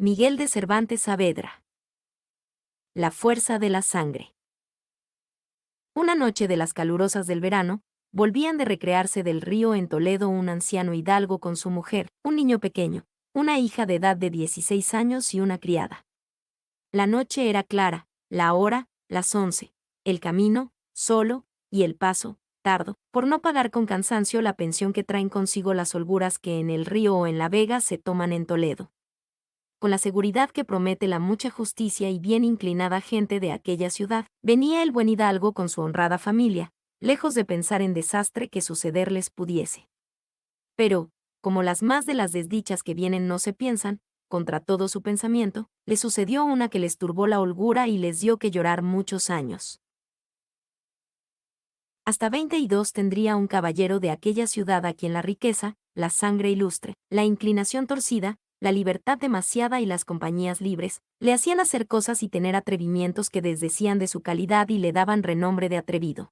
Miguel de Cervantes Saavedra. La fuerza de la sangre. Una noche de las calurosas del verano, volvían de recrearse del río en Toledo un anciano hidalgo con su mujer, un niño pequeño, una hija de edad de 16 años y una criada. La noche era clara, la hora, las 11, el camino, solo, y el paso, tardo, por no pagar con cansancio la pensión que traen consigo las holguras que en el río o en la vega se toman en Toledo. Con la seguridad que promete la mucha justicia y bien inclinada gente de aquella ciudad, venía el buen hidalgo con su honrada familia, lejos de pensar en desastre que sucederles pudiese. Pero, como las más de las desdichas que vienen no se piensan, contra todo su pensamiento, le sucedió una que les turbó la holgura y les dio que llorar muchos años. Hasta 22 tendría un caballero de aquella ciudad a quien la riqueza, la sangre ilustre, la inclinación torcida, la libertad demasiada y las compañías libres, le hacían hacer cosas y tener atrevimientos que desdecían de su calidad y le daban renombre de atrevido.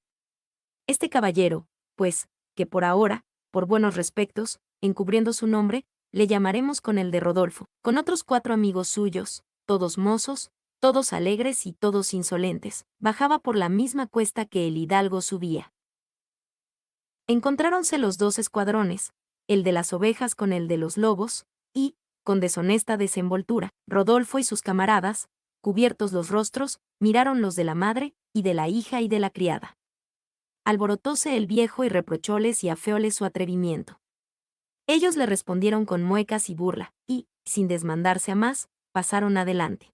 Este caballero, pues, que por ahora, por buenos respectos, encubriendo su nombre, le llamaremos con el de Rodolfo, con otros 4 amigos suyos, todos mozos, todos alegres y todos insolentes, bajaba por la misma cuesta que el hidalgo subía. Encontráronse los 2 escuadrones, el de las ovejas con el de los lobos, y, con deshonesta desenvoltura, Rodolfo y sus camaradas, cubiertos los rostros, miraron los de la madre, y de la hija y de la criada. Alborotóse el viejo y reprochóles y afeóles su atrevimiento. Ellos le respondieron con muecas y burla, y, sin desmandarse a más, pasaron adelante.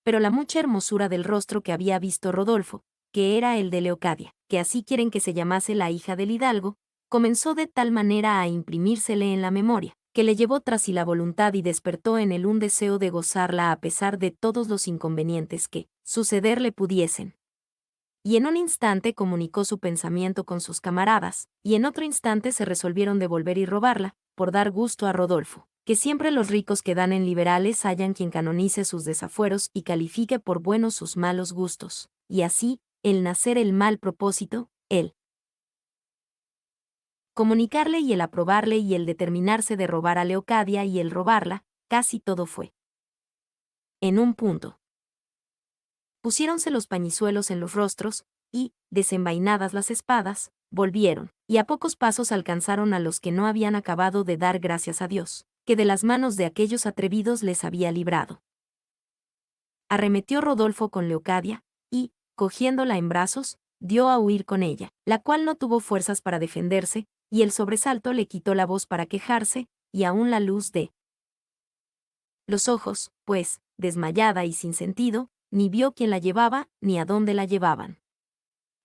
Pero la mucha hermosura del rostro que había visto Rodolfo, que era el de Leocadia, que así quieren que se llamase la hija del hidalgo, comenzó de tal manera a imprimírsele en la memoria, que le llevó tras sí la voluntad y despertó en él un deseo de gozarla a pesar de todos los inconvenientes que sucederle pudiesen. Y en un instante comunicó su pensamiento con sus camaradas, y en otro instante se resolvieron de volver y robarla, por dar gusto a Rodolfo, que siempre los ricos que dan en liberales hallan quien canonice sus desafueros y califique por buenos sus malos gustos, y así, el nacer el mal propósito, el comunicarle y el aprobarle y el determinarse de robar a Leocadia y el robarla, casi todo fue en un punto. Pusiéronse los pañizuelos en los rostros, y, desenvainadas las espadas, volvieron, y a pocos pasos alcanzaron a los que no habían acabado de dar gracias a Dios, que de las manos de aquellos atrevidos les había librado. Arremetió Rodolfo con Leocadia, y, cogiéndola en brazos, dio a huir con ella, la cual no tuvo fuerzas para defenderse, y el sobresalto le quitó la voz para quejarse, y aún la luz de los ojos, pues, desmayada y sin sentido, ni vio quién la llevaba, ni a dónde la llevaban.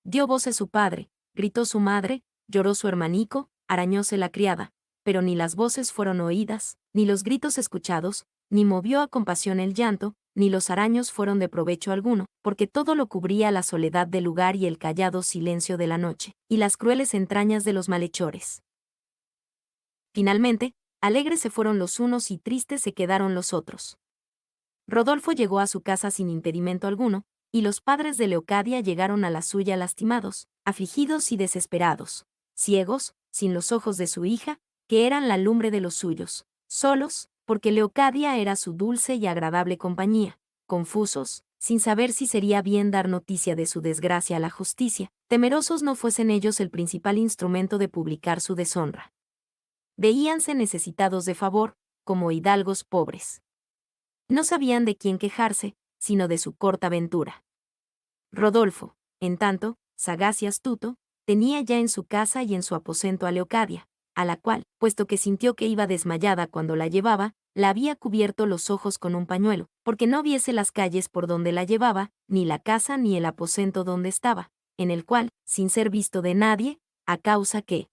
Dio voces su padre, gritó su madre, lloró su hermanico, arañóse la criada, pero ni las voces fueron oídas, ni los gritos escuchados, ni movió a compasión el llanto, ni los araños fueron de provecho alguno, porque todo lo cubría la soledad del lugar y el callado silencio de la noche, y las crueles entrañas de los malhechores. Finalmente, alegres se fueron los unos y tristes se quedaron los otros. Rodolfo llegó a su casa sin impedimento alguno, y los padres de Leocadia llegaron a la suya lastimados, afligidos y desesperados, ciegos, sin los ojos de su hija, que eran la lumbre de los suyos, solos, porque Leocadia era su dulce y agradable compañía, confusos, sin saber si sería bien dar noticia de su desgracia a la justicia, temerosos no fuesen ellos el principal instrumento de publicar su deshonra. Veíanse necesitados de favor, como hidalgos pobres. No sabían de quién quejarse, sino de su corta ventura. Rodolfo, en tanto, sagaz y astuto, tenía ya en su casa y en su aposento a Leocadia, a la cual, puesto que sintió que iba desmayada cuando la llevaba, la había cubierto los ojos con un pañuelo, porque no viese las calles por donde la llevaba, ni la casa ni el aposento donde estaba, en el cual, sin ser visto de nadie, a causa que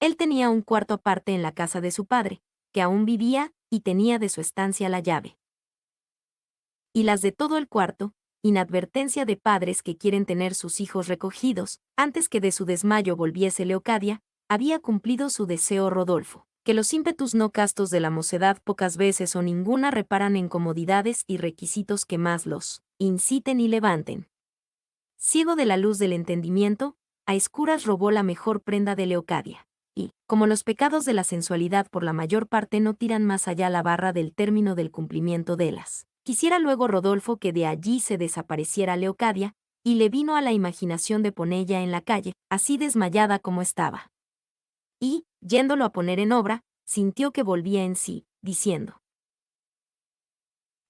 él tenía un cuarto aparte en la casa de su padre, que aún vivía, y tenía de su estancia la llave. Y las de todo el cuarto, inadvertencia de padres que quieren tener sus hijos recogidos, antes que de su desmayo volviese Leocadia, había cumplido su deseo Rodolfo, que los ímpetus no castos de la mocedad pocas veces o ninguna reparan en comodidades y requisitos que más los inciten y levanten. Ciego de la luz del entendimiento, a escuras robó la mejor prenda de Leocadia, y, como los pecados de la sensualidad por la mayor parte no tiran más allá la barra del término del cumplimiento de las. Quisiera luego Rodolfo que de allí se desapareciera Leocadia, y le vino a la imaginación de ponerla en la calle, así desmayada como estaba. Y, yéndolo a poner en obra, sintió que volvía en sí, diciendo: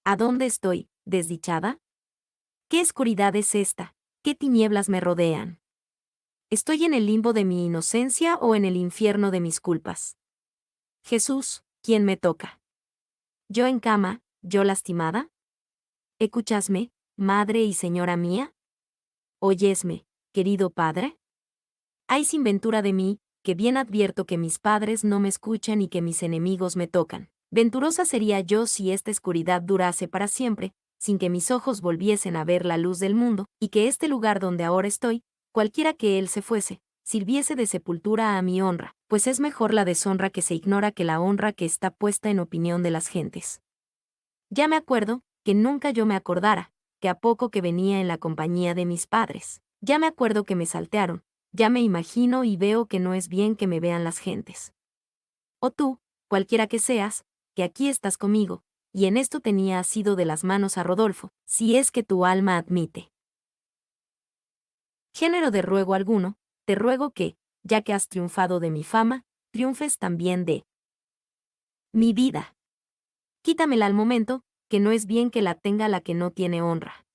¿A dónde estoy, desdichada? ¿Qué oscuridad es esta? ¿Qué tinieblas me rodean? ¿Estoy en el limbo de mi inocencia o en el infierno de mis culpas? Jesús, ¿quién me toca? ¿Yo en cama, yo lastimada? ¿Escuchasme, madre y señora mía? ¿Oyesme, querido padre? Ay sin ventura de mí, que bien advierto que mis padres no me escuchan y que mis enemigos me tocan. Venturosa sería yo si esta oscuridad durase para siempre, sin que mis ojos volviesen a ver la luz del mundo, y que este lugar donde ahora estoy, cualquiera que él se fuese, sirviese de sepultura a mi honra, pues es mejor la deshonra que se ignora que la honra que está puesta en opinión de las gentes. Ya me acuerdo, que nunca yo me acordara, que a poco que venía en la compañía de mis padres. Ya me acuerdo que me saltearon, ya me imagino y veo que no es bien que me vean las gentes. O tú, cualquiera que seas, que aquí estás conmigo, y en esto tenía asido de las manos a Rodolfo, si es que tu alma admite género de ruego alguno, te ruego que, ya que has triunfado de mi fama, triunfes también de mi vida. Quítamela al momento, que no es bien que la tenga la que no tiene honra.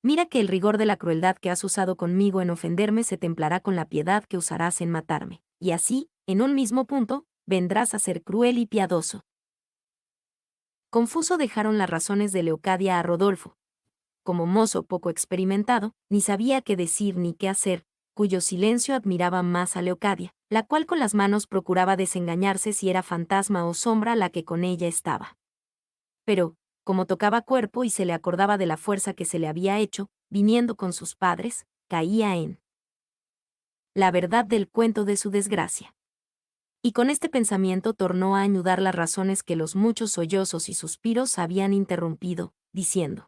Mira que el rigor de la crueldad que has usado conmigo en ofenderme se templará con la piedad que usarás en matarme, y así, en un mismo punto, vendrás a ser cruel y piadoso. Confuso dejaron las razones de Leocadia a Rodolfo. Como mozo poco experimentado, ni sabía qué decir ni qué hacer, cuyo silencio admiraba más a Leocadia, la cual con las manos procuraba desengañarse si era fantasma o sombra la que con ella estaba. Pero, como tocaba cuerpo y se le acordaba de la fuerza que se le había hecho, viniendo con sus padres, caía en la verdad del cuento de su desgracia. Y con este pensamiento tornó a anudar las razones que los muchos sollozos y suspiros habían interrumpido, diciendo: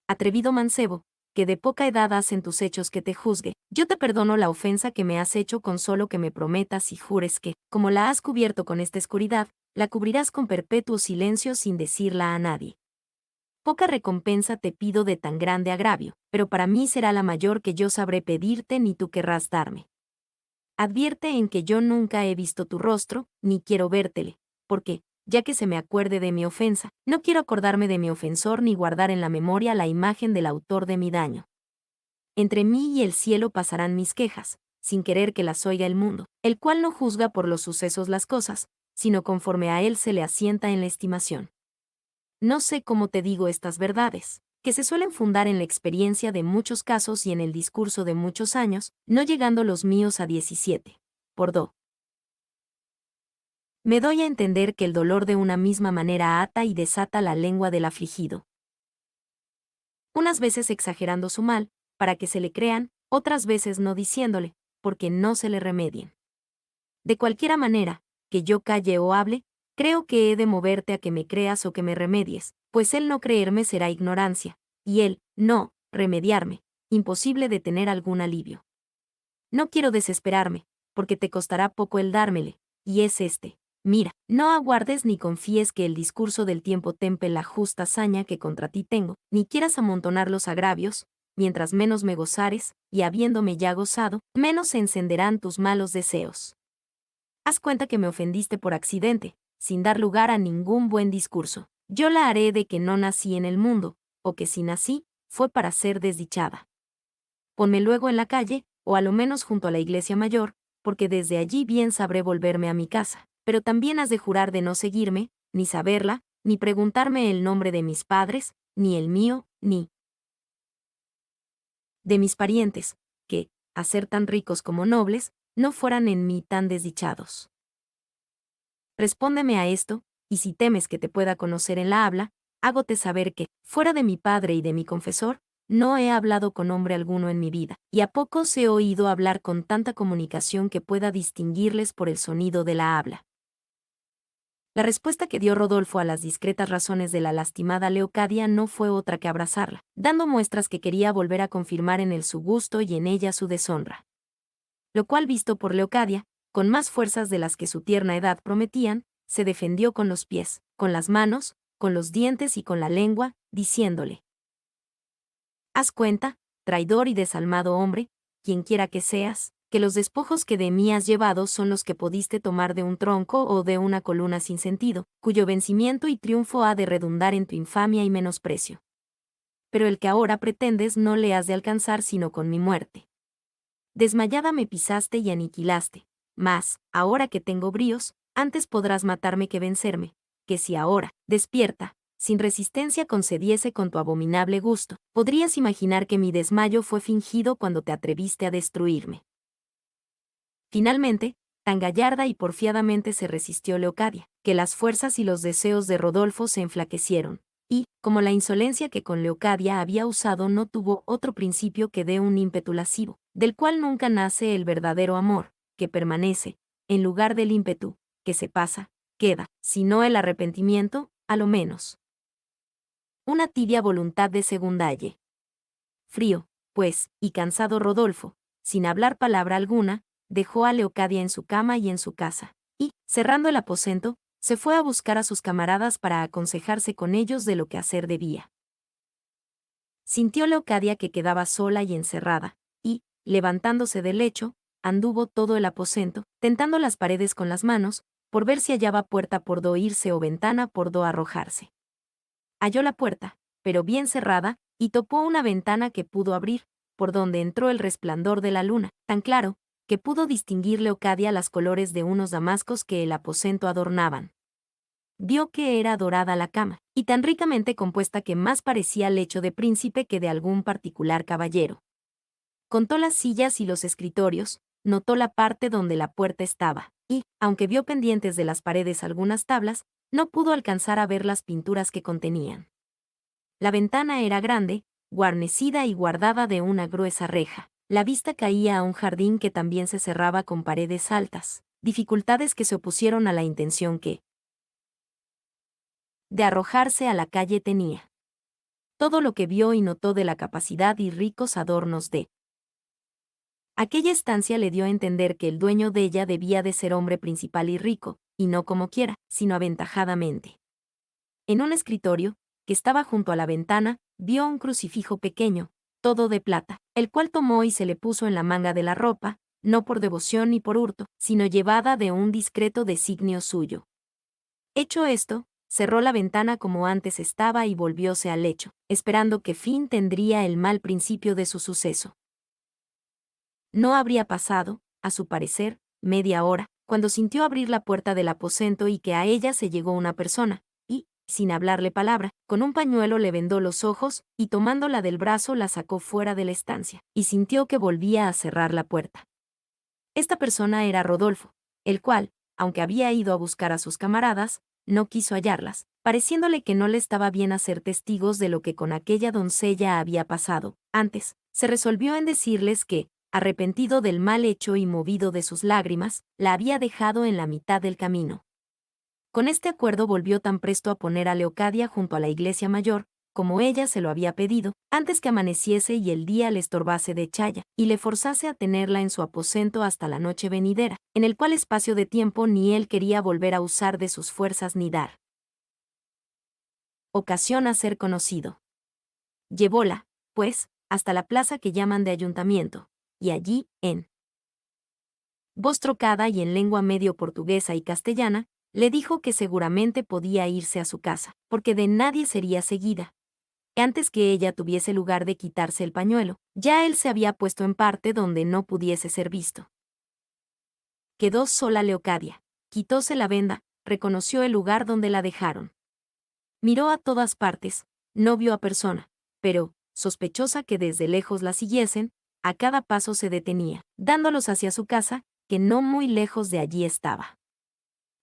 Atrevido mancebo, que de poca edad hacen tus hechos que te juzgue, yo te perdono la ofensa que me has hecho con solo que me prometas y jures que, como la has cubierto con esta oscuridad, la cubrirás con perpetuo silencio sin decirla a nadie. Poca recompensa te pido de tan grande agravio, pero para mí será la mayor que yo sabré pedirte ni tú querrás darme. Advierte en que yo nunca he visto tu rostro, ni quiero vértele, porque, ya que se me acuerde de mi ofensa, no quiero acordarme de mi ofensor ni guardar en la memoria la imagen del autor de mi daño. Entre mí y el cielo pasarán mis quejas, sin querer que las oiga el mundo, el cual no juzga por los sucesos las cosas, sino conforme a él se le asienta en la estimación. No sé cómo te digo estas verdades, que se suelen fundar en la experiencia de muchos casos y en el discurso de muchos años, no llegando los míos a 17. Por do. Me doy a entender que el dolor de una misma manera ata y desata la lengua del afligido. Unas veces exagerando su mal, para que se le crean, otras veces no diciéndole, porque no se le remedien. De cualquiera manera, que yo calle o hable, creo que he de moverte a que me creas o que me remedies, pues el no creerme será ignorancia, y el no remediarme, imposible de tener algún alivio. No quiero desesperarme, porque te costará poco el dármele, y es este. Mira, no aguardes ni confíes que el discurso del tiempo tempe la justa saña que contra ti tengo, ni quieras amontonar los agravios, mientras menos me gozares, y habiéndome ya gozado, menos se encenderán tus malos deseos. Haz cuenta que me ofendiste por accidente, sin dar lugar a ningún buen discurso. Yo la haré de que no nací en el mundo, o que si nací, fue para ser desdichada. Ponme luego en la calle, o a lo menos junto a la iglesia mayor, porque desde allí bien sabré volverme a mi casa. Pero también has de jurar de no seguirme, ni saberla, ni preguntarme el nombre de mis padres, ni el mío, ni de mis parientes, que, a ser tan ricos como nobles, no fueran en mí tan desdichados. Respóndeme a esto, y si temes que te pueda conocer en la habla, hágote saber que, fuera de mi padre y de mi confesor, no he hablado con hombre alguno en mi vida, y a pocos he oído hablar con tanta comunicación que pueda distinguirles por el sonido de la habla. La respuesta que dio Rodolfo a las discretas razones de la lastimada Leocadia no fue otra que abrazarla, dando muestras que quería volver a confirmar en él su gusto y en ella su deshonra. Lo cual visto por Leocadia, con más fuerzas de las que su tierna edad prometían, se defendió con los pies, con las manos, con los dientes y con la lengua, diciéndole: «Haz cuenta, traidor y desalmado hombre, quienquiera que seas, que los despojos que de mí has llevado son los que pudiste tomar de un tronco o de una columna sin sentido, cuyo vencimiento y triunfo ha de redundar en tu infamia y menosprecio. Pero el que ahora pretendes no le has de alcanzar sino con mi muerte. Desmayada me pisaste y aniquilaste, mas, ahora que tengo bríos, antes podrás matarme que vencerme, que si ahora, despierta, sin resistencia concediese con tu abominable gusto, podrías imaginar que mi desmayo fue fingido cuando te atreviste a destruirme». Finalmente, tan gallarda y porfiadamente se resistió Leocadia, que las fuerzas y los deseos de Rodolfo se enflaquecieron, y, como la insolencia que con Leocadia había usado no tuvo otro principio que de un ímpetu lascivo, del cual nunca nace el verdadero amor, que permanece, en lugar del ímpetu, que se pasa, queda, si no el arrepentimiento, a lo menos una tibia voluntad de segundalle. Frío, pues, y cansado Rodolfo, sin hablar palabra alguna, dejó a Leocadia en su cama y en su casa, y, cerrando el aposento, se fue a buscar a sus camaradas para aconsejarse con ellos de lo que hacer debía. Sintió Leocadia que quedaba sola y encerrada, y, levantándose del lecho, anduvo todo el aposento, tentando las paredes con las manos, por ver si hallaba puerta por do irse o ventana por do arrojarse. Halló la puerta, pero bien cerrada, y topó una ventana que pudo abrir, por donde entró el resplandor de la luna, tan claro, que pudo distinguir Leocadia las colores de unos damascos que el aposento adornaban. Vio que era dorada la cama, y tan ricamente compuesta que más parecía lecho de príncipe que de algún particular caballero. Contó las sillas y los escritorios, notó la parte donde la puerta estaba, y, aunque vio pendientes de las paredes algunas tablas, no pudo alcanzar a ver las pinturas que contenían. La ventana era grande, guarnecida y guardada de una gruesa reja. La vista caía a un jardín que también se cerraba con paredes altas, dificultades que se opusieron a la intención que, de arrojarse a la calle tenía. Todo lo que vio y notó de la capacidad y ricos adornos de aquella estancia le dio a entender que el dueño de ella debía de ser hombre principal y rico, y no como quiera, sino aventajadamente. En un escritorio, que estaba junto a la ventana, vio un crucifijo pequeño, todo de plata, el cual tomó y se le puso en la manga de la ropa, no por devoción ni por hurto, sino llevada de un discreto designio suyo. Hecho esto, cerró la ventana como antes estaba y volvióse al lecho, esperando que fin tendría el mal principio de su suceso. No habría pasado, a su parecer, media hora, cuando sintió abrir la puerta del aposento y que a ella se llegó una persona, y, sin hablarle palabra, con un pañuelo le vendó los ojos, y tomándola del brazo la sacó fuera de la estancia, y sintió que volvía a cerrar la puerta. Esta persona era Rodolfo, el cual, aunque había ido a buscar a sus camaradas, no quiso hallarlas, pareciéndole que no le estaba bien hacer testigos de lo que con aquella doncella había pasado. Antes, se resolvió en decirles que, arrepentido del mal hecho y movido de sus lágrimas, la había dejado en la mitad del camino. Con este acuerdo volvió tan presto a poner a Leocadia junto a la iglesia mayor, como ella se lo había pedido, antes que amaneciese y el día le estorbase de chaya, y le forzase a tenerla en su aposento hasta la noche venidera, en el cual espacio de tiempo ni él quería volver a usar de sus fuerzas ni dar ocasión a ser conocido. Llevóla, pues, hasta la plaza que llaman de ayuntamiento, y allí, en voz trocada y en lengua medio portuguesa y castellana, le dijo que seguramente podía irse a su casa, porque de nadie sería seguida. Antes que ella tuviese lugar de quitarse el pañuelo, ya él se había puesto en parte donde no pudiese ser visto. Quedó sola Leocadia, quitóse la venda, reconoció el lugar donde la dejaron. Miró a todas partes, no vio a persona, pero, sospechosa que desde lejos la siguiesen, a cada paso se detenía, dándolos hacia su casa, que no muy lejos de allí estaba.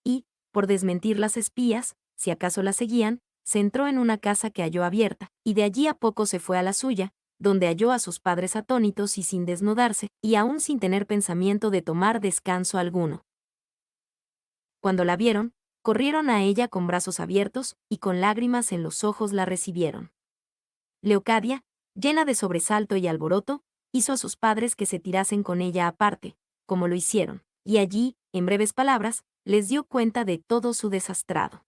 Y, por desmentir las espías, si acaso la seguían, se entró en una casa que halló abierta, y de allí a poco se fue a la suya, donde halló a sus padres atónitos y sin desnudarse, y aún sin tener pensamiento de tomar descanso alguno. Cuando la vieron, corrieron a ella con brazos abiertos, y con lágrimas en los ojos la recibieron. Leocadia, llena de sobresalto y alboroto, hizo a sus padres que se tirasen con ella aparte, como lo hicieron, y allí, en breves palabras, les dio cuenta de todo su desastrado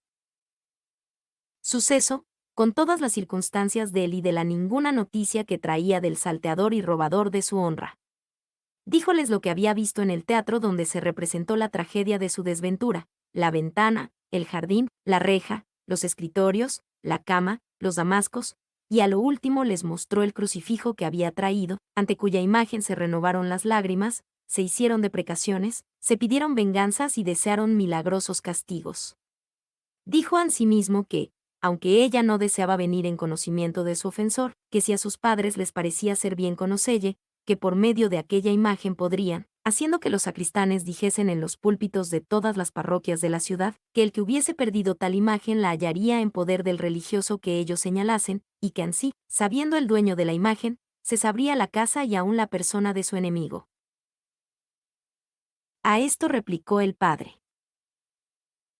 suceso, con todas las circunstancias de él y de la ninguna noticia que traía del salteador y robador de su honra. Díjoles lo que había visto en el teatro donde se representó la tragedia de su desventura, la ventana, el jardín, la reja, los escritorios, la cama, los damascos, y a lo último les mostró el crucifijo que había traído, ante cuya imagen se renovaron las lágrimas, se hicieron deprecaciones, se pidieron venganzas y desearon milagrosos castigos. Dijo asimismo que, aunque ella no deseaba venir en conocimiento de su ofensor, que si a sus padres les parecía ser bien conocelle, que por medio de aquella imagen podrían, haciendo que los sacristanes dijesen en los púlpitos de todas las parroquias de la ciudad, que el que hubiese perdido tal imagen la hallaría en poder del religioso que ellos señalasen, y que ansí, sabiendo el dueño de la imagen, se sabría la casa y aún la persona de su enemigo. A esto replicó el padre: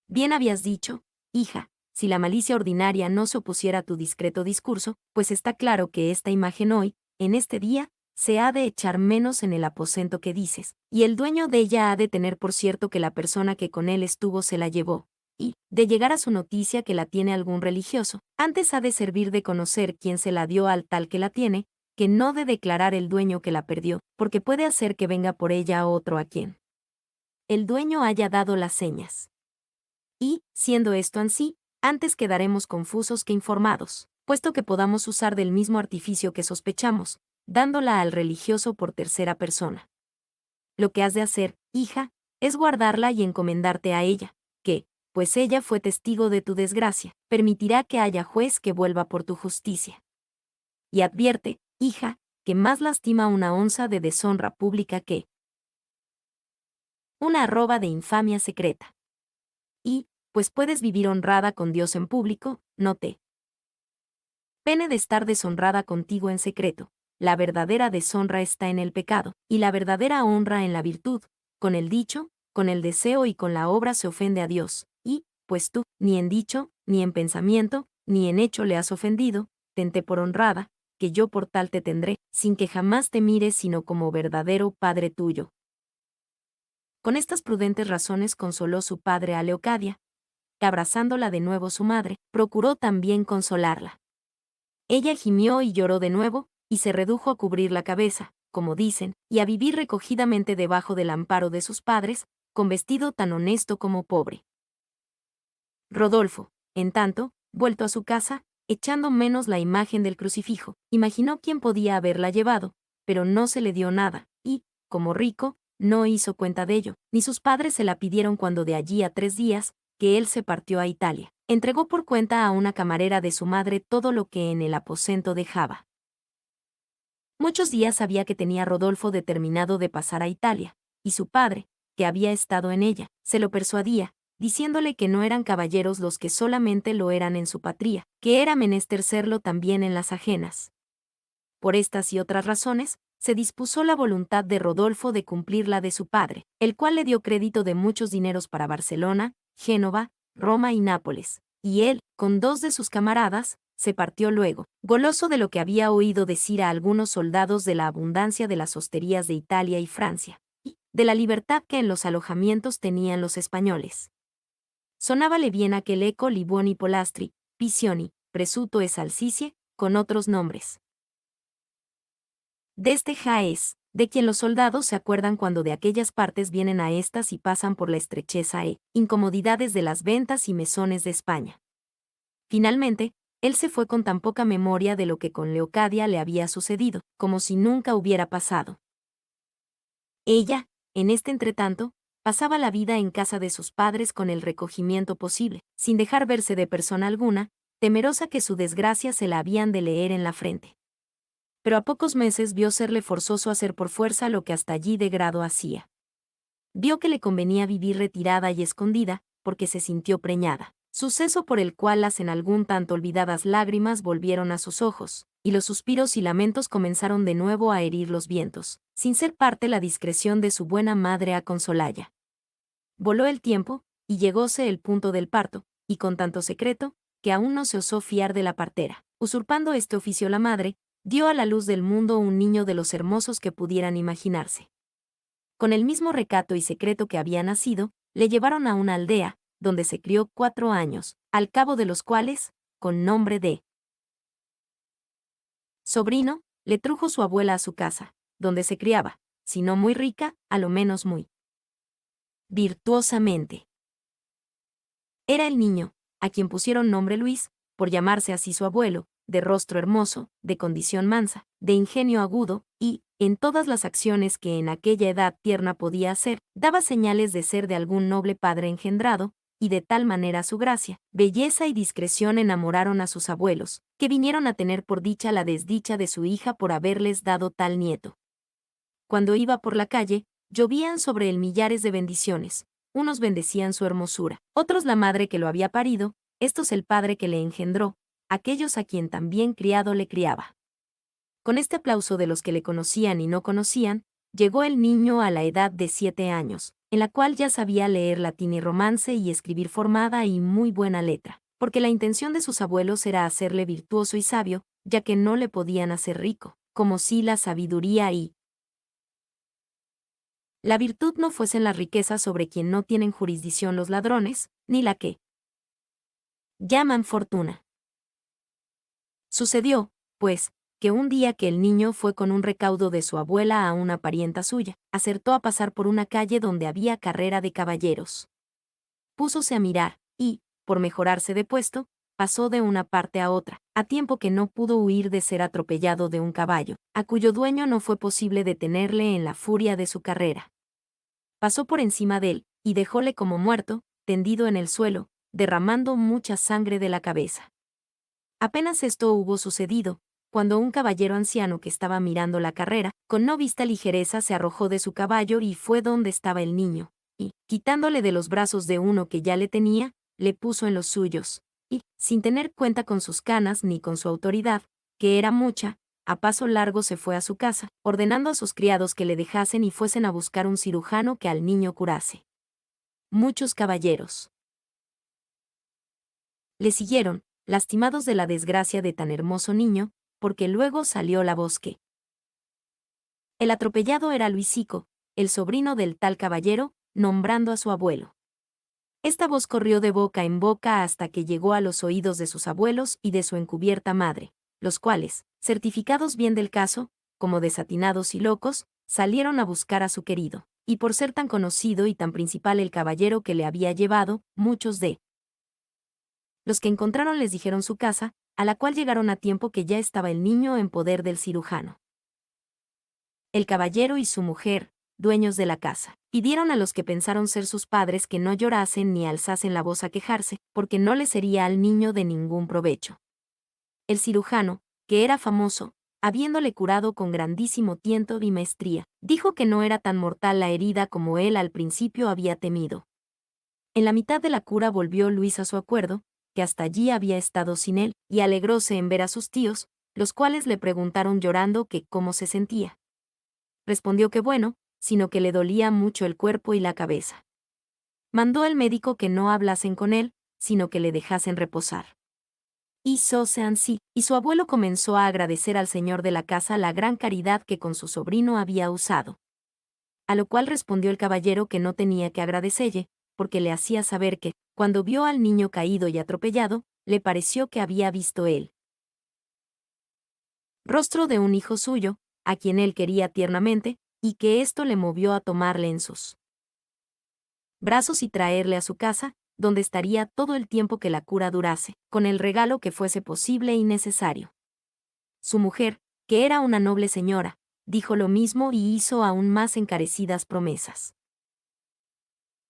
bien habías dicho, hija, si la malicia ordinaria no se opusiera a tu discreto discurso, pues está claro que esta imagen hoy, en este día, se ha de echar menos en el aposento que dices, y el dueño de ella ha de tener por cierto que la persona que con él estuvo se la llevó, y, de llegar a su noticia que la tiene algún religioso, antes ha de servir de conocer quién se la dio al tal que la tiene, que no de declarar el dueño que la perdió, porque puede hacer que venga por ella otro a quien el dueño haya dado las señas. Y, siendo esto ansí, antes quedaremos confusos que informados, puesto que podamos usar del mismo artificio que sospechamos, dándola al religioso por tercera persona. Lo que has de hacer, hija, es guardarla y encomendarte a ella, que, pues ella fue testigo de tu desgracia, permitirá que haya juez que vuelva por tu justicia. Y advierte, hija, que más lastima una onza de deshonra pública que una arroba de infamia secreta. Y, pues puedes vivir honrada con Dios en público, no te pene de estar deshonrada contigo en secreto. La verdadera deshonra está en el pecado, y la verdadera honra en la virtud. Con el dicho, con el deseo y con la obra se ofende a Dios, y, pues tú, ni en dicho, ni en pensamiento, ni en hecho le has ofendido, tente por honrada, que yo por tal te tendré, sin que jamás te mires sino como verdadero Padre tuyo. Con estas prudentes razones consoló su padre a Leocadia, que abrazándola de nuevo su madre, procuró también consolarla. Ella gimió y lloró de nuevo, y se redujo a cubrir la cabeza, como dicen, y a vivir recogidamente debajo del amparo de sus padres, con vestido tan honesto como pobre. Rodolfo, en tanto, vuelto a su casa, echando menos la imagen del crucifijo, imaginó quién podía haberla llevado, pero no se le dio nada, y, como rico, no hizo cuenta de ello, ni sus padres se la pidieron cuando de allí a 3 días, que él se partió a Italia. Entregó por cuenta a una camarera de su madre todo lo que en el aposento dejaba. Muchos días sabía que tenía Rodolfo determinado de pasar a Italia, y su padre, que había estado en ella, se lo persuadía, diciéndole que no eran caballeros los que solamente lo eran en su patria, que era menester serlo también en las ajenas. Por estas y otras razones, se dispuso la voluntad de Rodolfo de cumplir la de su padre, el cual le dio crédito de muchos dineros para Barcelona, Génova, Roma y Nápoles, y él, con 2 de sus camaradas, se partió luego, goloso de lo que había oído decir a algunos soldados de la abundancia de las hosterías de Italia y Francia, y de la libertad que en los alojamientos tenían los españoles. Sonábale bien aquel eco Liboni Polastri, Pisioni, Presuto es Alcicie, con otros nombres. De este jaez, de quien los soldados se acuerdan cuando de aquellas partes vienen a estas y pasan por la estrecheza e incomodidades de las ventas y mesones de España. Finalmente, él se fue con tan poca memoria de lo que con Leocadia le había sucedido, como si nunca hubiera pasado. Ella, en este entretanto, pasaba la vida en casa de sus padres con el recogimiento posible, sin dejar verse de persona alguna, temerosa que su desgracia se la habían de leer en la frente. Pero a pocos meses vio serle forzoso hacer por fuerza lo que hasta allí de grado hacía. Vio que le convenía vivir retirada y escondida, porque se sintió preñada, suceso por el cual las en algún tanto olvidadas lágrimas volvieron a sus ojos, y los suspiros y lamentos comenzaron de nuevo a herir los vientos, sin ser parte la discreción de su buena madre a consolalla. Voló el tiempo, y llegóse el punto del parto, y con tanto secreto, que aún no se osó fiar de la partera. Usurpando este oficio la madre, dio a la luz del mundo un niño de los hermosos que pudieran imaginarse. con el mismo recato y secreto que había nacido, le llevaron a una aldea, donde se crió 4 años, al cabo de los cuales, con nombre de sobrino, le trujo su abuela a su casa, donde se criaba, si no muy rica, a lo menos muy virtuosamente. Era el niño, a quien pusieron nombre Luis, por llamarse así su abuelo, de rostro hermoso, de condición mansa, de ingenio agudo, y, en todas las acciones que en aquella edad tierna podía hacer, daba señales de ser de algún noble padre engendrado, y de tal manera su gracia, belleza y discreción enamoraron a sus abuelos, que vinieron a tener por dicha la desdicha de su hija por haberles dado tal nieto. Cuando iba por la calle, llovían sobre él millares de bendiciones. Unos bendecían su hermosura, otros la madre que lo había parido, estos el padre que le engendró, aquellos a quien también criado le criaba. Con este aplauso de los que le conocían y no conocían, llegó el niño a la edad de 7 años, en la cual ya sabía leer latín y romance y escribir formada y muy buena letra, porque la intención de sus abuelos era hacerle virtuoso y sabio, ya que no le podían hacer rico, como si la sabiduría y la virtud no fuesen las riquezas sobre quien no tienen jurisdicción los ladrones, ni la que llaman fortuna. Sucedió, pues, que un día que el niño fue con un recaudo de su abuela a una parienta suya, acertó a pasar por una calle donde había carrera de caballeros. Púsose a mirar, y, por mejorarse de puesto, pasó de una parte a otra, a tiempo que no pudo huir de ser atropellado de un caballo, a cuyo dueño no fue posible detenerle en la furia de su carrera. Pasó por encima de él, y dejóle como muerto, tendido en el suelo, derramando mucha sangre de la cabeza. Apenas esto hubo sucedido, cuando un caballero anciano que estaba mirando la carrera, con no vista ligereza se arrojó de su caballo y fue donde estaba el niño, y, quitándole de los brazos de uno que ya le tenía, le puso en los suyos, y, sin tener cuenta con sus canas ni con su autoridad, que era mucha, a paso largo se fue a su casa, ordenando a sus criados que le dejasen y fuesen a buscar un cirujano que al niño curase. Muchos caballeros le siguieron, lastimados de la desgracia de tan hermoso niño, porque luego salió la voz que el atropellado era Luisico, el sobrino del tal caballero, nombrando a su abuelo. Esta voz corrió de boca en boca hasta que llegó a los oídos de sus abuelos y de su encubierta madre, los cuales, certificados bien del caso, como desatinados y locos, salieron a buscar a su querido, y por ser tan conocido y tan principal el caballero que le había llevado, muchos de los que encontraron les dijeron su casa, a la cual llegaron a tiempo que ya estaba el niño en poder del cirujano. El caballero y su mujer, dueños de la casa, pidieron a los que pensaron ser sus padres que no llorasen ni alzasen la voz a quejarse, porque no le sería al niño de ningún provecho. El cirujano, que era famoso, habiéndole curado con grandísimo tiento y maestría, dijo que no era tan mortal la herida como él al principio había temido. En la mitad de la cura volvió Luis a su acuerdo, que hasta allí había estado sin él, y alegróse en ver a sus tíos, los cuales le preguntaron llorando que cómo se sentía. Respondió que bueno, sino que le dolía mucho el cuerpo y la cabeza. Mandó al médico que no hablasen con él, sino que le dejasen reposar. Hízose ansí, y su abuelo comenzó a agradecer al señor de la casa la gran caridad que con su sobrino había usado. A lo cual respondió el caballero que no tenía que agradecelle, porque le hacía saber que, cuando vio al niño caído y atropellado, le pareció que había visto él rostro de un hijo suyo, a quien él quería tiernamente, y que esto le movió a tomarle en sus brazos y traerle a su casa, donde estaría todo el tiempo que la cura durase, con el regalo que fuese posible y necesario. Su mujer, que era una noble señora, dijo lo mismo y hizo aún más encarecidas promesas.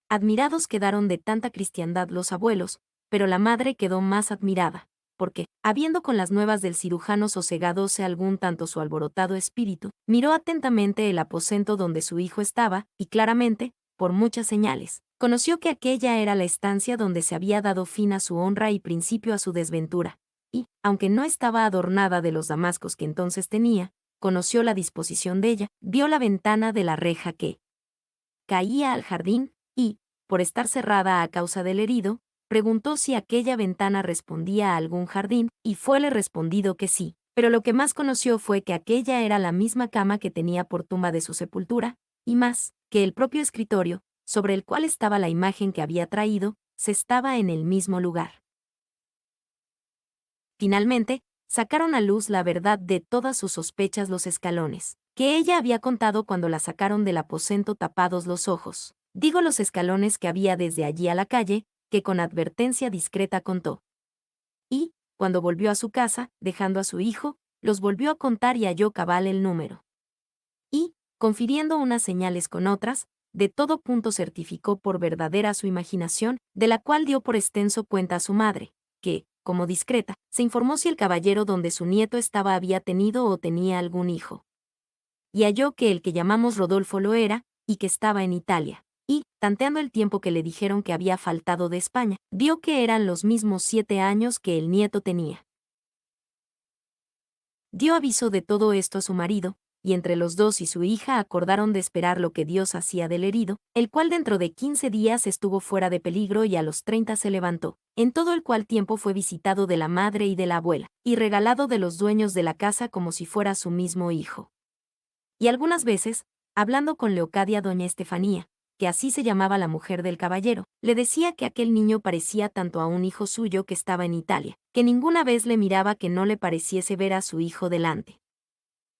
Admirados quedaron de tanta cristiandad los abuelos, pero la madre quedó más admirada, porque, habiendo con las nuevas del cirujano sosegadose algún tanto su alborotado espíritu, miró atentamente el aposento donde su hijo estaba, y claramente, por muchas señales, conoció que aquella era la estancia donde se había dado fin a su honra y principio a su desventura, y, aunque no estaba adornada de los damascos que entonces tenía, conoció la disposición de ella, vio la ventana de la reja que caía al jardín, y, por estar cerrada a causa del herido, preguntó si aquella ventana respondía a algún jardín, y fuele respondido que sí, pero lo que más conoció fue que aquella era la misma cama que tenía por tumba de su sepultura, y más, que el propio escritorio, sobre el cual estaba la imagen que había traído, se estaba en el mismo lugar. Finalmente, sacaron a luz la verdad de todas sus sospechas los escalones, que ella había contado cuando la sacaron del aposento tapados los ojos. Digo los escalones que había desde allí a la calle, que con advertencia discreta contó. Y, cuando volvió a su casa, dejando a su hijo, los volvió a contar y halló cabal el número. Y, confiriendo unas señales con otras, de todo punto certificó por verdadera su imaginación, de la cual dio por extenso cuenta a su madre, que, como discreta, se informó si el caballero donde su nieto estaba había tenido o tenía algún hijo. Y halló que el que llamamos Rodolfo lo era, y que estaba en Italia. Y, tanteando el tiempo que le dijeron que había faltado de España, vio que eran los mismos 7 años que el nieto tenía. Dio aviso de todo esto a su marido, y entre los dos y su hija acordaron de esperar lo que Dios hacía del herido, el cual dentro de 15 días estuvo fuera de peligro y a los 30 se levantó, en todo el cual tiempo fue visitado de la madre y de la abuela, y regalado de los dueños de la casa como si fuera su mismo hijo. Y algunas veces, hablando con Leocadia doña Estefanía, que así se llamaba la mujer del caballero, le decía que aquel niño parecía tanto a un hijo suyo que estaba en Italia, que ninguna vez le miraba que no le pareciese ver a su hijo delante.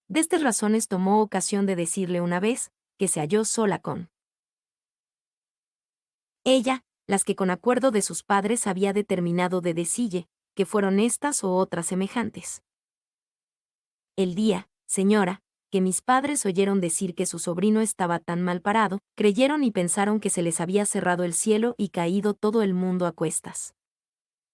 De estas razones tomó ocasión de decirle una vez, que se halló sola con ella, las que con acuerdo de sus padres había determinado de decille, que fueron estas o otras semejantes. El día, señora, que mis padres oyeron decir que su sobrino estaba tan mal parado, creyeron y pensaron que se les había cerrado el cielo y caído todo el mundo a cuestas.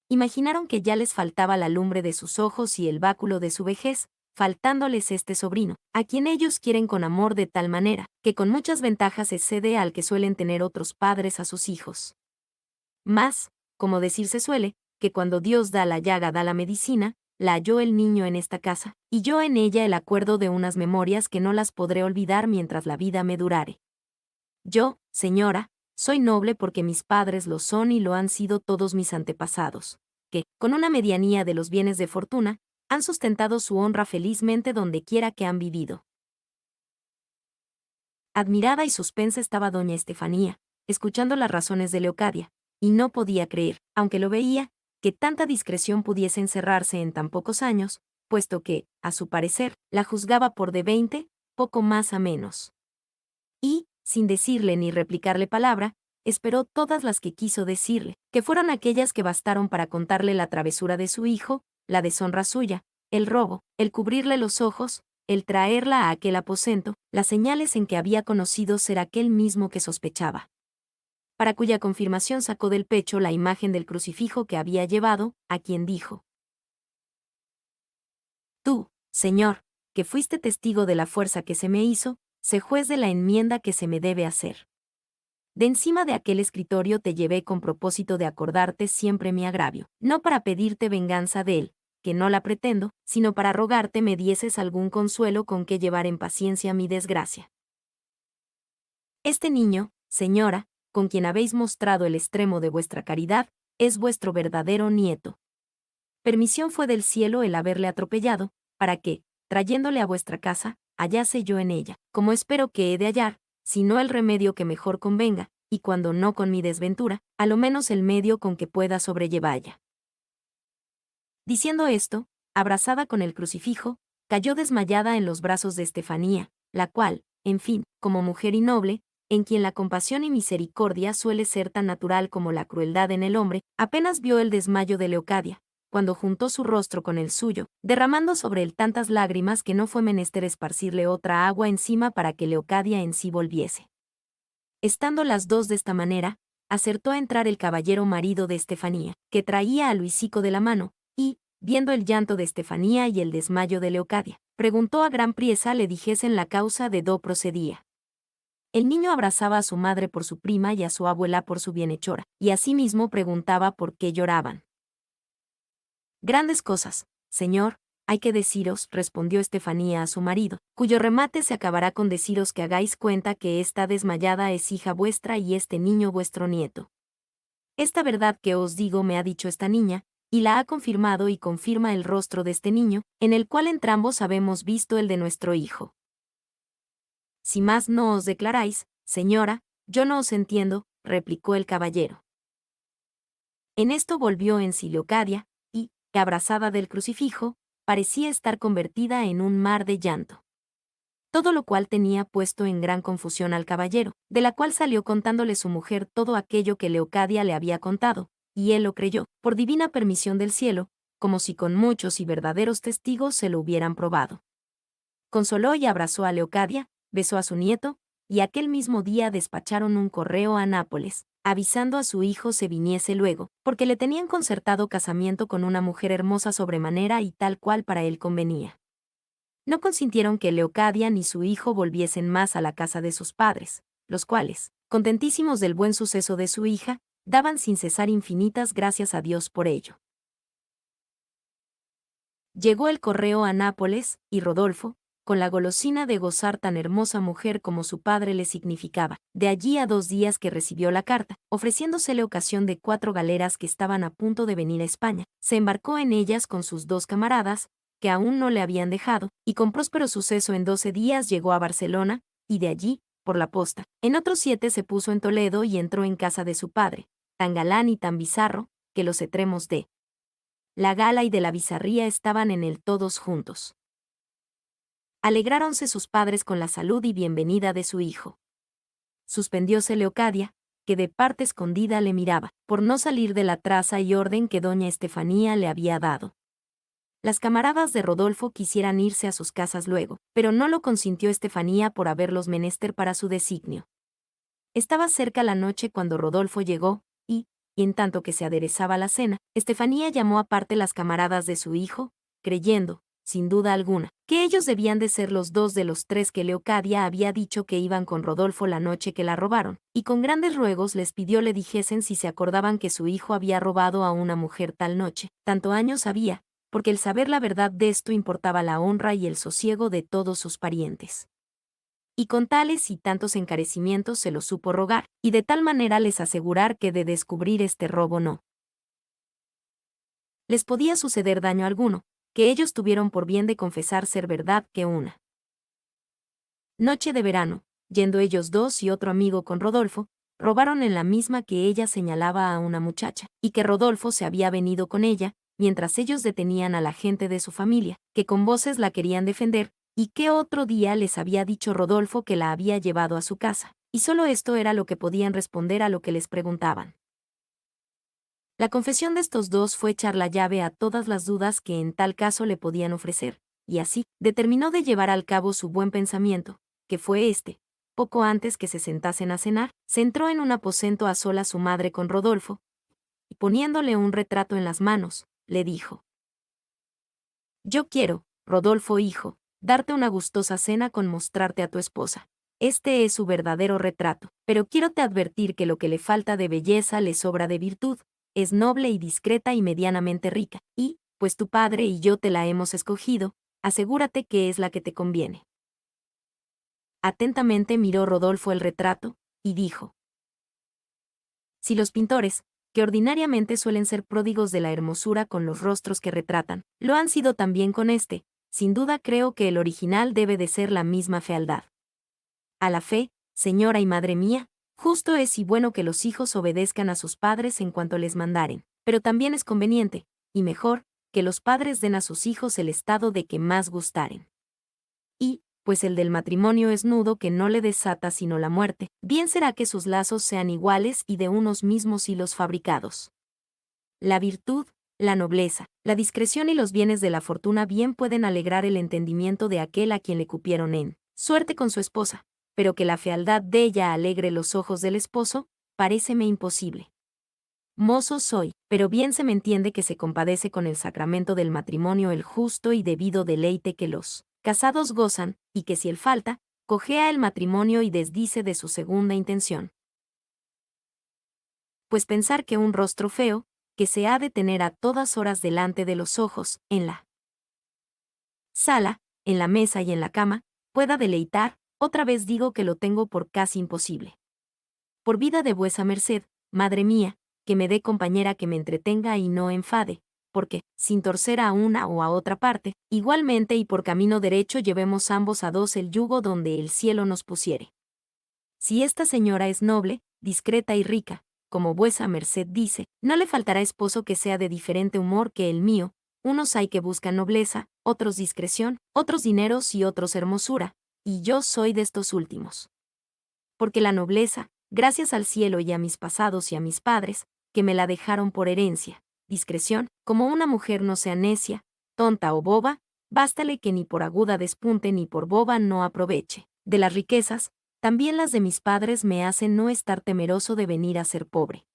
Imaginaron que ya les faltaba la lumbre de sus ojos y el báculo de su vejez, faltándoles este sobrino, a quien ellos quieren con amor de tal manera, que con muchas ventajas excede al que suelen tener otros padres a sus hijos. Mas, como decirse suele, que cuando Dios da la llaga da la medicina, la halló el niño en esta casa, y yo en ella el acuerdo de unas memorias que no las podré olvidar mientras la vida me durare. Yo, señora, soy noble porque mis padres lo son y lo han sido todos mis antepasados, que, con una medianía de los bienes de fortuna, han sustentado su honra felizmente donde quiera que han vivido. Admirada y suspensa estaba doña Estefanía, escuchando las razones de Leocadia, y no podía creer, aunque lo veía, que tanta discreción pudiese encerrarse en tan pocos años, puesto que, a su parecer, la juzgaba por de 20, poco más a menos. Y, sin decirle ni replicarle palabra, esperó todas las que quiso decirle, que fueron aquellas que bastaron para contarle la travesura de su hijo, la deshonra suya, el robo, el cubrirle los ojos, el traerla a aquel aposento, las señales en que había conocido ser aquel mismo que sospechaba. Para cuya confirmación sacó del pecho la imagen del crucifijo que había llevado, a quien dijo: Tú, Señor, que fuiste testigo de la fuerza que se me hizo, sé juez de la enmienda que se me debe hacer. De encima de aquel escritorio te llevé con propósito de acordarte siempre mi agravio, no para pedirte venganza de él, que no la pretendo, sino para rogarte me dieses algún consuelo con que llevar en paciencia mi desgracia. Este niño, señora, con quien habéis mostrado el extremo de vuestra caridad, es vuestro verdadero nieto. Permisión fue del cielo el haberle atropellado, para que, trayéndole a vuestra casa, hallase yo en ella, como espero que he de hallar, si no el remedio que mejor convenga, y cuando no con mi desventura, a lo menos el medio con que pueda sobrellevalla. Diciendo esto, abrazada con el crucifijo, cayó desmayada en los brazos de Estefanía, la cual, en fin, como mujer y noble, en quien la compasión y misericordia suele ser tan natural como la crueldad en el hombre, apenas vio el desmayo de Leocadia, cuando juntó su rostro con el suyo, derramando sobre él tantas lágrimas que no fue menester esparcirle otra agua encima para que Leocadia en sí volviese. Estando las dos de esta manera, acertó a entrar el caballero marido de Estefanía, que traía a Luisico de la mano, y, viendo el llanto de Estefanía y el desmayo de Leocadia, preguntó a gran priesa le dijesen la causa de do procedía. El niño abrazaba a su madre por su prima y a su abuela por su bienhechora, y asimismo preguntaba por qué lloraban. Grandes cosas, señor, hay que deciros, respondió Estefanía a su marido, cuyo remate se acabará con deciros que hagáis cuenta que esta desmayada es hija vuestra y este niño vuestro nieto. Esta verdad que os digo me ha dicho esta niña, y la ha confirmado y confirma el rostro de este niño, en el cual entrambos habemos visto el de nuestro hijo. si más no os declaráis, señora, yo no os entiendo, replicó el caballero. En esto volvió en sí Leocadia, y, abrazada del crucifijo, parecía estar convertida en un mar de llanto. Todo lo cual tenía puesto en gran confusión al caballero, de la cual salió contándole su mujer todo aquello que Leocadia le había contado, y él lo creyó, por divina permisión del cielo, como si con muchos y verdaderos testigos se lo hubieran probado. Consoló y abrazó a Leocadia, besó a su nieto, y aquel mismo día despacharon un correo a Nápoles, avisando a su hijo se viniese luego, porque le tenían concertado casamiento con una mujer hermosa sobremanera y tal cual para él convenía. No consintieron que Leocadia ni su hijo volviesen más a la casa de sus padres, los cuales, contentísimos del buen suceso de su hija, daban sin cesar infinitas gracias a Dios por ello. Llegó el correo a Nápoles, y Rodolfo, con la golosina de gozar tan hermosa mujer como su padre le significaba, de allí a 2 días que recibió la carta, ofreciéndosele ocasión de 4 galeras que estaban a punto de venir a España, se embarcó en ellas con sus 2 camaradas, que aún no le habían dejado, y con próspero suceso en 12 días llegó a Barcelona, y de allí, por la posta, en otros 7 se puso en Toledo y entró en casa de su padre, tan galán y tan bizarro, que los extremos de la gala y de la bizarría estaban en él todos juntos. Alegráronse sus padres con la salud y bienvenida de su hijo. Suspendióse Leocadia, que de parte escondida le miraba, por no salir de la traza y orden que doña Estefanía le había dado. Las camaradas de Rodolfo quisieran irse a sus casas luego, pero no lo consintió Estefanía por haberlos menester para su designio. Estaba cerca la noche cuando Rodolfo llegó, y en tanto que se aderezaba la cena, Estefanía llamó aparte las camaradas de su hijo, creyendo, sin duda alguna, que ellos debían de ser los 2 de los 3 que Leocadia había dicho que iban con Rodolfo la noche que la robaron, y con grandes ruegos les pidió le dijesen si se acordaban que su hijo había robado a una mujer tal noche, tanto años había, porque el saber la verdad de esto importaba la honra y el sosiego de todos sus parientes. Y con tales y tantos encarecimientos se lo supo rogar, y de tal manera les asegurar que de descubrir este robo no les podía suceder daño alguno, que ellos tuvieron por bien de confesar ser verdad que una noche de verano, yendo ellos 2 y otro amigo con Rodolfo, robaron en la misma que ella señalaba a una muchacha, y que Rodolfo se había venido con ella, mientras ellos detenían a la gente de su familia, que con voces la querían defender, y que otro día les había dicho Rodolfo que la había llevado a su casa, y solo esto era lo que podían responder a lo que les preguntaban. La confesión de estos 2 fue echar la llave a todas las dudas que en tal caso le podían ofrecer, y así, determinó de llevar al cabo su buen pensamiento, que fue este. Poco antes que se sentasen a cenar, se entró en un aposento a solas su madre con Rodolfo, y poniéndole un retrato en las manos, le dijo: «Yo quiero, Rodolfo hijo, darte una gustosa cena con mostrarte a tu esposa. Este es su verdadero retrato, pero quiero te advertir que lo que le falta de belleza le sobra de virtud, es noble y discreta y medianamente rica, y, pues tu padre y yo te la hemos escogido, asegúrate que es la que te conviene». Atentamente miró Rodolfo el retrato, y dijo: «Si los pintores, que ordinariamente suelen ser pródigos de la hermosura con los rostros que retratan, lo han sido también con este, sin duda creo que el original debe de ser la misma fealdad. A la fe, señora y madre mía, justo es y bueno que los hijos obedezcan a sus padres en cuanto les mandaren, pero también es conveniente, y mejor, que los padres den a sus hijos el estado de que más gustaren. Y, pues el del matrimonio es nudo que no le desata sino la muerte, bien será que sus lazos sean iguales y de unos mismos hilos fabricados. La virtud, la nobleza, la discreción y los bienes de la fortuna bien pueden alegrar el entendimiento de aquel a quien le cupieron en suerte con su esposa, pero que la fealdad de ella alegre los ojos del esposo, paréceme imposible. Mozo soy, pero bien se me entiende que se compadece con el sacramento del matrimonio el justo y debido deleite que los casados gozan, y que si él falta, cojea el matrimonio y desdice de su segunda intención. Pues pensar que un rostro feo, que se ha de tener a todas horas delante de los ojos, en la sala, en la mesa y en la cama, pueda deleitar, otra vez digo que lo tengo por casi imposible. Por vida de vuesa merced, madre mía, que me dé compañera que me entretenga y no enfade, porque, sin torcer a una o a otra parte, igualmente y por camino derecho llevemos ambos a dos el yugo donde el cielo nos pusiere. Si esta señora es noble, discreta y rica, como vuesa merced dice, no le faltará esposo que sea de diferente humor que el mío. Unos hay que buscan nobleza, otros discreción, otros dineros y otros hermosura, y yo soy de estos últimos. Porque la nobleza, gracias al cielo y a mis pasados y a mis padres, que me la dejaron por herencia, discreción, como una mujer no sea necia, tonta o boba, bástale que ni por aguda despunte ni por boba no aproveche. De las riquezas, también las de mis padres me hacen no estar temeroso de venir a ser pobre.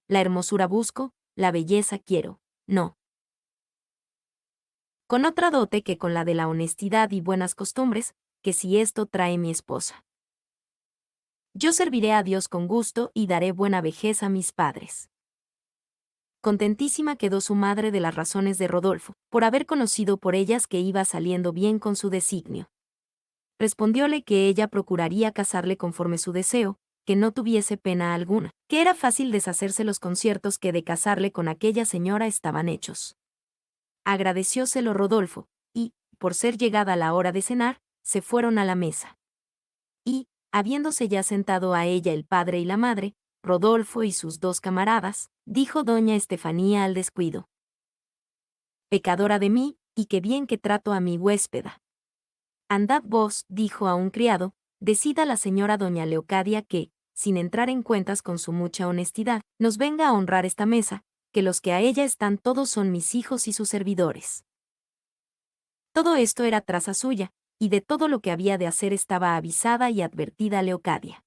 La hermosura busco, la belleza quiero, no. Con otra dote que con la de la honestidad y buenas costumbres, que si esto trae mi esposa. Yo serviré a Dios con gusto y daré buena vejez a mis padres. Contentísima quedó su madre de las razones de Rodolfo, por haber conocido por ellas que iba saliendo bien con su designio. Respondióle que ella procuraría casarle conforme su deseo, que no tuviese pena alguna, que era fácil deshacerse los conciertos que de casarle con aquella señora estaban hechos. Agradecióselo Rodolfo, y, por ser llegada la hora de cenar, se fueron a la mesa. Y, habiéndose ya sentado a ella el padre y la madre, Rodolfo y sus dos camaradas, dijo doña Estefanía al descuido: Pecadora de mí, y qué bien que trato a mi huéspeda. Andad vos, dijo a un criado, decida la señora doña Leocadia que, sin entrar en cuentas con su mucha honestidad, nos venga a honrar esta mesa, que los que a ella están todos son mis hijos y sus servidores. Todo esto era traza suya, y de todo lo que había de hacer estaba avisada y advertida Leocadia.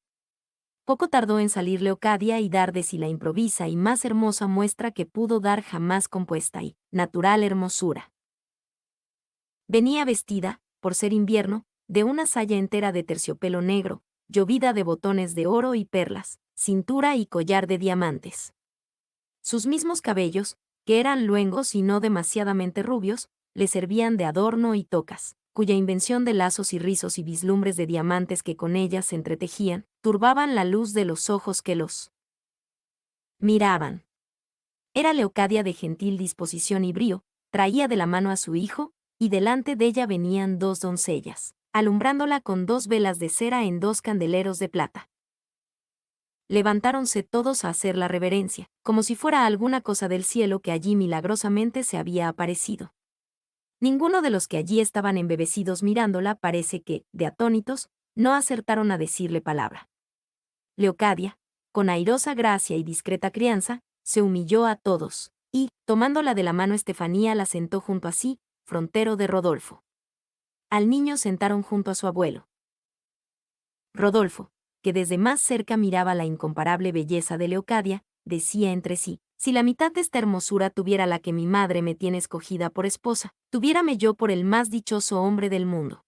Poco tardó en salir Leocadia y dar de sí la improvisa y más hermosa muestra que pudo dar jamás compuesta y natural hermosura. Venía vestida, por ser invierno, de una saya entera de terciopelo negro, llovida de botones de oro y perlas, cintura y collar de diamantes. Sus mismos cabellos, que eran luengos y no demasiadamente rubios, le servían de adorno y tocas, cuya invención de lazos y rizos y vislumbres de diamantes que con ellas se entretejían, turbaban la luz de los ojos que los miraban. Era Leocadia de gentil disposición y brío, traía de la mano a su hijo, y delante de ella venían dos doncellas, alumbrándola con dos velas de cera en dos candeleros de plata. Levantáronse todos a hacer la reverencia, como si fuera alguna cosa del cielo que allí milagrosamente se había aparecido. Ninguno de los que allí estaban embebecidos mirándola parece que, de atónitos, no acertaron a decirle palabra. Leocadia, con airosa gracia y discreta crianza, se humilló a todos, y, tomándola de la mano Estefanía la sentó junto a sí, frontero de Rodolfo. Al niño sentaron junto a su abuelo. Rodolfo, que desde más cerca miraba la incomparable belleza de Leocadia, decía entre sí: si la mitad de esta hermosura tuviera la que mi madre me tiene escogida por esposa, tuviérame yo por el más dichoso hombre del mundo.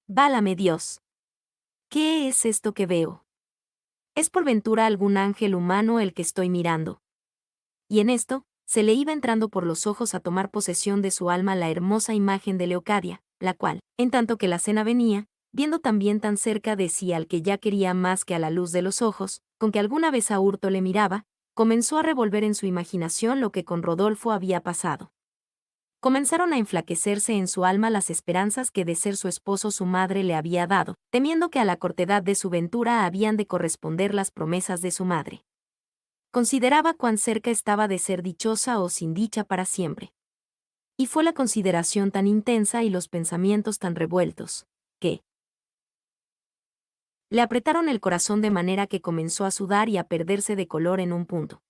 Válame Dios. ¿Qué es esto que veo? ¿Es por ventura algún ángel humano el que estoy mirando? Y en esto, se le iba entrando por los ojos a tomar posesión de su alma la hermosa imagen de Leocadia, la cual, en tanto que la cena venía, viendo también tan cerca de sí al que ya quería más que a la luz de los ojos, con que alguna vez a hurto le miraba, comenzó a revolver en su imaginación lo que con Rodolfo había pasado. Comenzaron a enflaquecerse en su alma las esperanzas que de ser su esposo su madre le había dado, temiendo que a la cortedad de su ventura habían de corresponder las promesas de su madre. Consideraba cuán cerca estaba de ser dichosa o sin dicha para siempre. Y fue la consideración tan intensa y los pensamientos tan revueltos, que le apretaron el corazón de manera que comenzó a sudar y a perderse de color en un punto.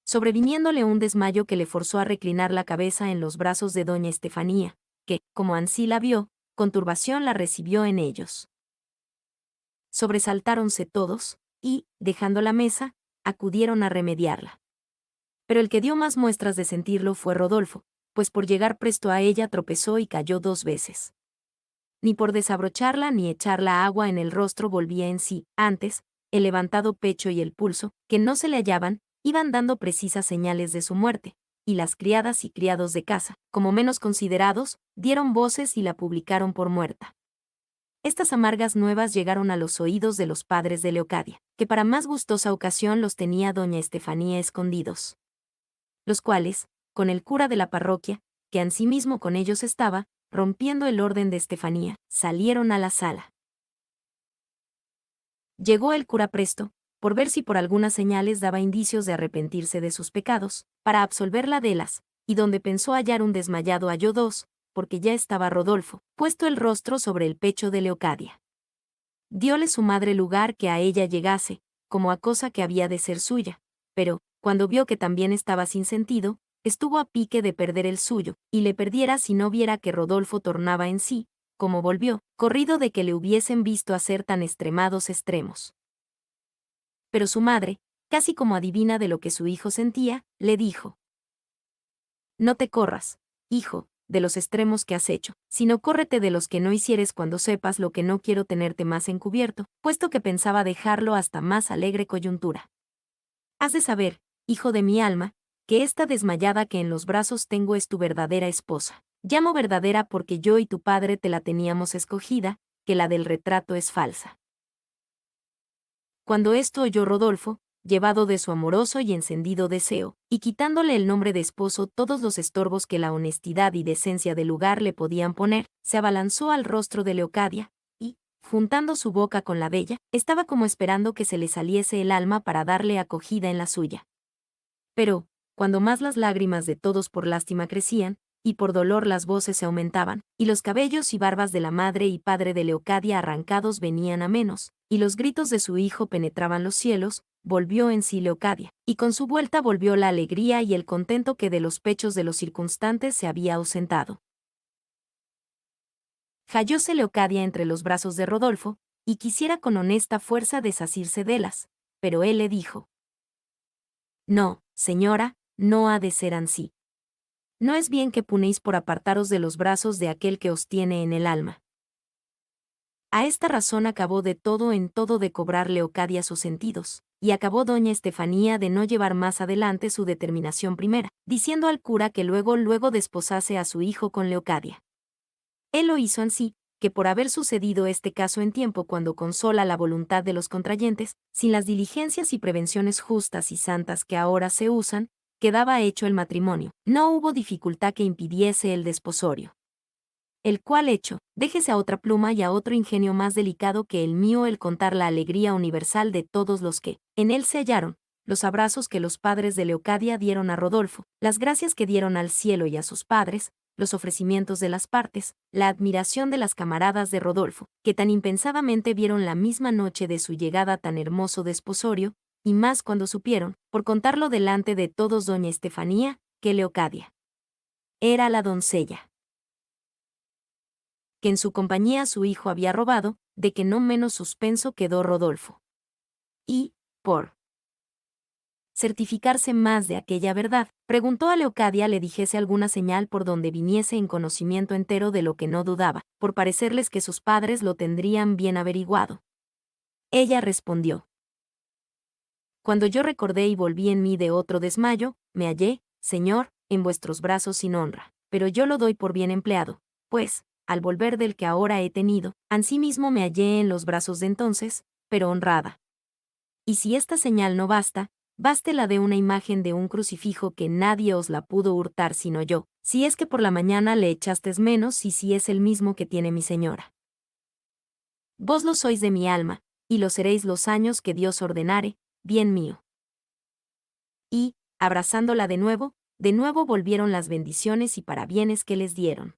Sobreviniéndole un desmayo que le forzó a reclinar la cabeza en los brazos de doña Estefanía, que, como ansí la vio, con turbación la recibió en ellos. Sobresaltáronse todos, y, dejando la mesa, acudieron a remediarla. Pero el que dio más muestras de sentirlo fue Rodolfo, pues por llegar presto a ella tropezó y cayó 2 veces. Ni por desabrocharla ni echarla agua en el rostro volvía en sí, antes, el levantado pecho y el pulso, que no se le hallaban, iban dando precisas señales de su muerte, y las criadas y criados de casa, como menos considerados, dieron voces y la publicaron por muerta. Estas amargas nuevas llegaron a los oídos de los padres de Leocadia, que para más gustosa ocasión los tenía doña Estefanía escondidos. los cuales, con el cura de la parroquia, que ansimismo con ellos estaba, rompiendo el orden de Estefanía, salieron a la sala. Llegó el cura presto, por ver si por algunas señales daba indicios de arrepentirse de sus pecados, para absolverla de las, y donde pensó hallar un desmayado halló dos, porque ya estaba Rodolfo, puesto el rostro sobre el pecho de Leocadia. Dióle su madre lugar que a ella llegase, como a cosa que había de ser suya, pero, cuando vio que también estaba sin sentido, estuvo a pique de perder el suyo, y le perdiera si no viera que Rodolfo tornaba en sí, como volvió, corrido de que le hubiesen visto hacer tan extremados extremos. Pero su madre, casi como adivina de lo que su hijo sentía, le dijo: No te corras, hijo, de los extremos que has hecho, sino córrete de los que no hicieres cuando sepas lo que no quiero tenerte más encubierto, puesto que pensaba dejarlo hasta más alegre coyuntura. Has de saber, hijo de mi alma, que esta desmayada que en los brazos tengo es tu verdadera esposa. Llamo verdadera porque yo y tu padre te la teníamos escogida, que la del retrato es falsa. Cuando esto oyó Rodolfo, llevado de su amoroso y encendido deseo, y quitándole el nombre de esposo todos los estorbos que la honestidad y decencia del lugar le podían poner, se abalanzó al rostro de Leocadia, y, juntando su boca con la de ella, estaba como esperando que se le saliese el alma para darle acogida en la suya. Pero, cuando más las lágrimas de todos por lástima crecían, y por dolor las voces se aumentaban, y los cabellos y barbas de la madre y padre de Leocadia arrancados venían a menos, y los gritos de su hijo penetraban los cielos, volvió en sí Leocadia, y con su vuelta volvió la alegría y el contento que de los pechos de los circunstantes se había ausentado. Hallóse Leocadia entre los brazos de Rodolfo, y quisiera con honesta fuerza desasirse de las, pero él le dijo: No, señora, no ha de ser ansí. No es bien que punéis por apartaros de los brazos de aquel que os tiene en el alma. A esta razón acabó de todo en todo de cobrar Leocadia sus sentidos, y acabó doña Estefanía de no llevar más adelante su determinación primera, diciendo al cura que luego desposase a su hijo con Leocadia. Él lo hizo ansí, que por haber sucedido este caso en tiempo cuando consola la voluntad de los contrayentes, sin las diligencias y prevenciones justas y santas que ahora se usan, quedaba hecho el matrimonio, no hubo dificultad que impidiese el desposorio. El cual hecho, déjese a otra pluma y a otro ingenio más delicado que el mío el contar la alegría universal de todos los que, en él se hallaron, los abrazos que los padres de Leocadia dieron a Rodolfo, las gracias que dieron al cielo y a sus padres, los ofrecimientos de las partes, la admiración de las camaradas de Rodolfo, que tan impensadamente vieron la misma noche de su llegada tan hermoso desposorio, y más cuando supieron, por contarlo delante de todos doña Estefanía, que Leocadia era la doncella que en su compañía su hijo había robado, de que no menos suspenso quedó Rodolfo. Y, por certificarse más de aquella verdad, preguntó a Leocadia le dijese alguna señal por donde viniese en conocimiento entero de lo que no dudaba, por parecerles que sus padres lo tendrían bien averiguado. Ella respondió: Cuando yo recordé y volví en mí de otro desmayo, me hallé, Señor, en vuestros brazos sin honra, pero yo lo doy por bien empleado, pues, al volver del que ahora he tenido, ansimismo me hallé en los brazos de entonces, pero honrada. Y si esta señal no basta, baste la de una imagen de un crucifijo que nadie os la pudo hurtar sino yo, si es que por la mañana le echastes menos y si es el mismo que tiene mi señora. Vos lo sois de mi alma, y lo seréis los años que Dios ordenare, bien mío. Y, abrazándola de nuevo volvieron las bendiciones y parabienes que les dieron.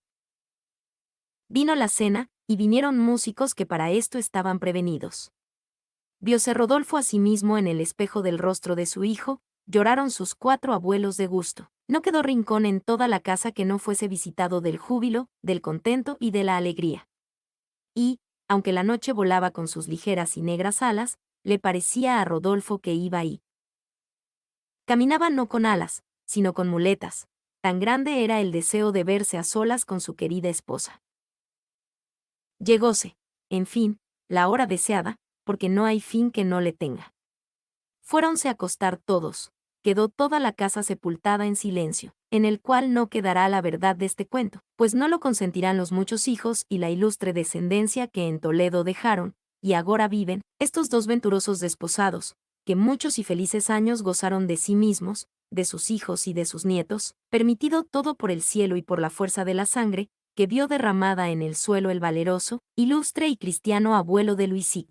Vino la cena, y vinieron músicos que para esto estaban prevenidos. Viose Rodolfo a sí mismo en el espejo del rostro de su hijo, lloraron sus 4 abuelos de gusto. No quedó rincón en toda la casa que no fuese visitado del júbilo, del contento y de la alegría. Y, aunque la noche volaba con sus ligeras y negras alas, le parecía a Rodolfo que iba ahí. Caminaba no con alas, sino con muletas, tan grande era el deseo de verse a solas con su querida esposa. Llegóse, en fin, la hora deseada, porque no hay fin que no le tenga. Fuéronse a acostar todos, quedó toda la casa sepultada en silencio, en el cual no quedará la verdad de este cuento, pues no lo consentirán los muchos hijos y la ilustre descendencia que en Toledo dejaron, y agora viven, estos 2 venturosos desposados, que muchos y felices años gozaron de sí mismos, de sus hijos y de sus nietos, permitido todo por el cielo y por la fuerza de la sangre, que vio derramada en el suelo el valeroso, ilustre y cristiano abuelo de Luisí.